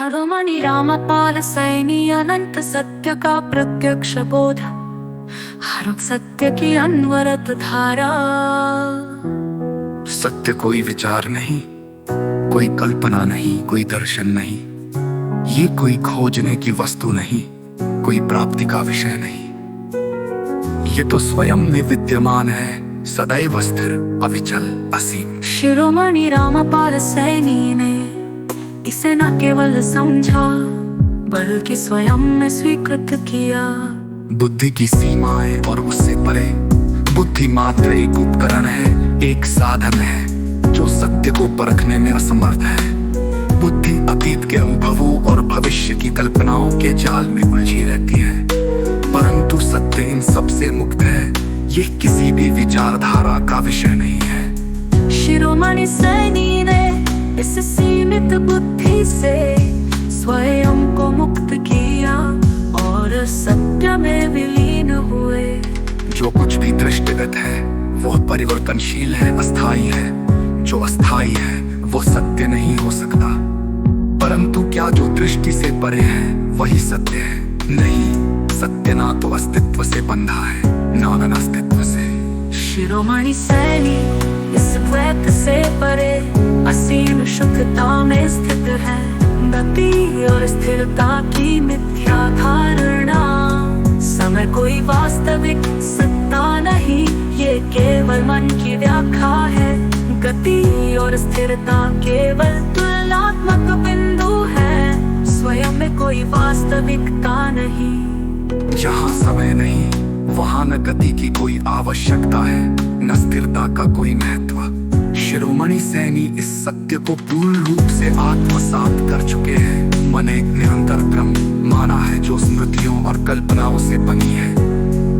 शिरोमणि रामपाल सैनी अनंत सत्य का प्रत्यक्ष बोध, हर सत्य की अनवरत धारा। सत्य कोई विचार नहीं, कोई कल्पना नहीं, कोई दर्शन नहीं। ये कोई खोजने की वस्तु नहीं, कोई प्राप्ति का विषय नहीं। ये तो स्वयं में विद्यमान है, सदैव स्थिर, अविचल, असीम। शिरोमणि रामपाल सैनी ने इसे न केवल समझा बल्कि स्वयं में स्वीकृत किया। बुद्धि की सीमाएं और उससे परे, बुद्धि मात्र एक उपकरण है, एक साधन है जो सत्य को परखने में असमर्थ है। बुद्धि अतीत के अनुभवों और भविष्य की कल्पनाओं के जाल में उलझी रहती है, परंतु सत्य इन सबसे मुक्त है। ये किसी भी विचारधारा का विषय नहीं है। शिरोमणि सैनी ने इस सीमित बुद्धि से स्वयं को मुक्त किया और सत्य में विलीन हुए। जो कुछ भी दृष्टिगत है वह परिवर्तनशील है, अस्थायी है। जो अस्थायी है वो सत्य नहीं हो सकता। परंतु क्या जो दृष्टि से परे है वही सत्य है? नहीं, सत्य ना तो अस्तित्व से बंधा है, ना अनस्तित्व से। शिरोमणि सैनी इस द्वैत से परे असीम शुद्धता में स्थित है। गति और स्थिरता की मिथ्या धारणा, समय कोई वास्तविक सत्ता नहीं, ये केवल मन की व्याख्या है। गति और स्थिरता केवल तुलनात्मक बिंदु है, स्वयं में कोई वास्तविकता नहीं। जहाँ समय नहीं वहाँ न गति की कोई आवश्यकता है, न स्थिरता का कोई महत्व। शिरोमणि सैनी इस सत्य को पूर्ण रूप से आत्मसात कर चुके हैं। मन एक निरंतर ब्रह्म माना है जो स्मृतियों और कल्पनाओं से बनी है,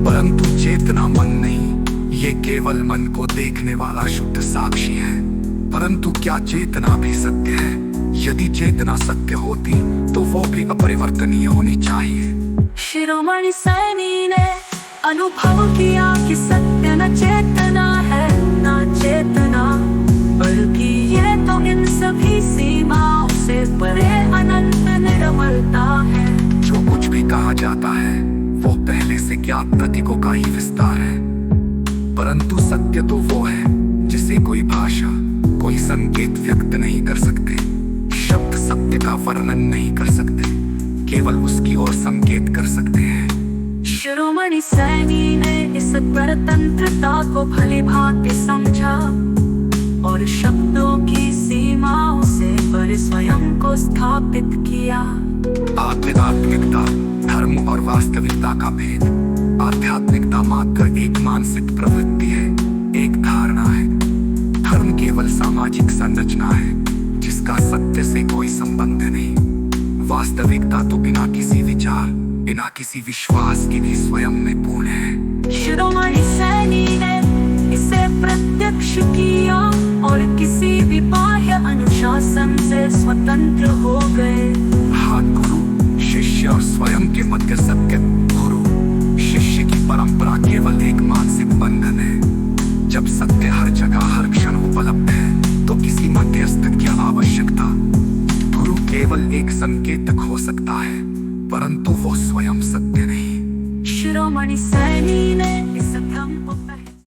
परंतु चेतना मन नहीं। ये केवल मन को देखने वाला शुद्ध साक्षी है। परंतु क्या चेतना भी सत्य है? यदि चेतना सत्य होती तो वो भी अपरिवर्तनीय होनी चाहिए। शिरोमणि सैनी ने अनुभव किया कि सत्य न चेतना है, न चेतना, बल्कि ये तो इन सभी सीमाओं से परे अनंत निर्मलता है। जो कुछ भी कहा जाता है वो पहले से ज्ञात प्रतीकों का ही विस्तार है, परंतु सत्य तो वो है जिसे कोई भाषा, कोई संकेत व्यक्त नहीं कर सकते। शब्द सत्य का वर्णन नहीं कर सकते, केवल उसकी ओर संकेत कर सकते हैं। शिरोमणि सैनी ने इस परतंत्रता को भली भांति समझा और शब्दों की सीमाओं से परे स्वयं को स्थापित किया। आध्यात्मिकता, धर्म और वास्तविकता का भेद। आध्यात्मिकता मात्र एक मानसिक प्रवृत्ति है, एक धारणा है। धर्म केवल सामाजिक संरचना है जिसका सत्य से कोई संबंध नहीं। वास्तविकता तो बिना किसी विचार, बिना किसी विश्वास के भी स्वयं में पूर्ण है। शिरोमणि सैनी ने इसे प्रत्यक्ष किया और किसी भी बाह्य अनुशासन से स्वतंत्र हो गए। हाँ, गुरु शिष्य और स्वयं के मध्य सत्य। गुरु शिष्य की परंपरा केवल एक मानसिक बंधन है। जब सत्य हर जगह हर क्षण उपलब्ध है तो किसी मध्यस्थ की आवश्यकता। गुरु केवल एक संकेतक हो सकता है, परंतु वो स्वयं सत्य नहीं। शिरोमणि सैनी ने